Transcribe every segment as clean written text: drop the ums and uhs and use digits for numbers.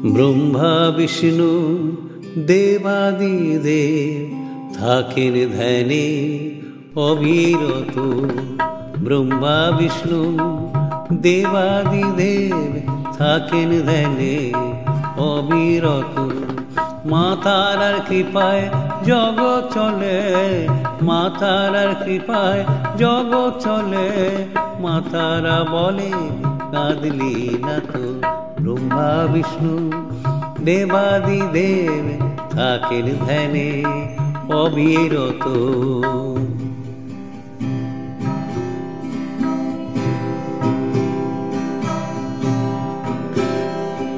ব্রহ্মা বিষ্ণু দেবাদিদেব থাকেন ধ্যানে অবিরত। ব্রহ্মা বিষ্ণু দেবাদিদেব থাকেন ধ্যানে অবিরত। মা তারার কৃপায় জগৎ চলে, মা তারার কৃপায় জগৎ চলে। মা তারা বলে কাঁদলি না তো। ব্রহ্মা বিষ্ণু দেবাদিদেব থাকেন ধ্যানে অবিরত।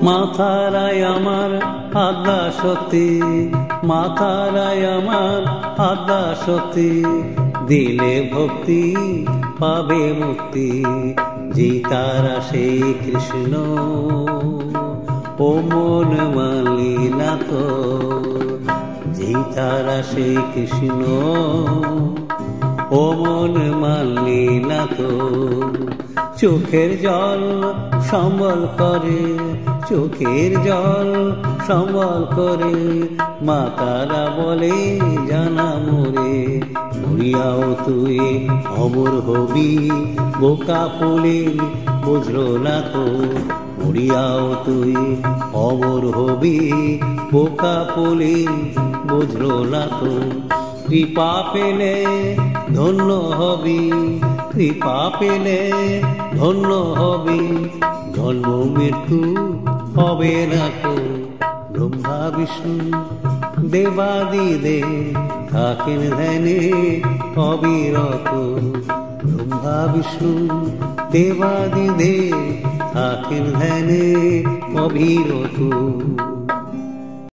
মা তারাই আমার আদ্যা শক্তি, মা তারাই আমার আদ্যা শক্তি। দিলে ভক্তি পাবে মুক্তি, যে তারা সেই কৃষ্ণ। ও মন মানলি না তো, যে তারা সেই কৃষ্ণ। ও মন মানলি না তো। চোখের জল সম্বল করে, চোখের জল সম্বল করে। মা তারা বলে জানা মোরে, মরিয়াও তুই অমর হবি। বোকা ফুলে বুঝলো না তো, মরিয়াও তুই অমর হবি। বোকা ফুলে বুঝলো না তো। কৃপা পেলে ধন্য হবি, কৃপা পেলে ধন্য হবি। জন্ম মৃত্যু হবে না তো। ব্রহ্মা বিষ্ণু দেবাদিদেব থাকেন ধ্যানে অবিরত। ব্রহ্মা বিষ্ণু দেবাদিদেব থাকেন ধ্যানে অবিরত।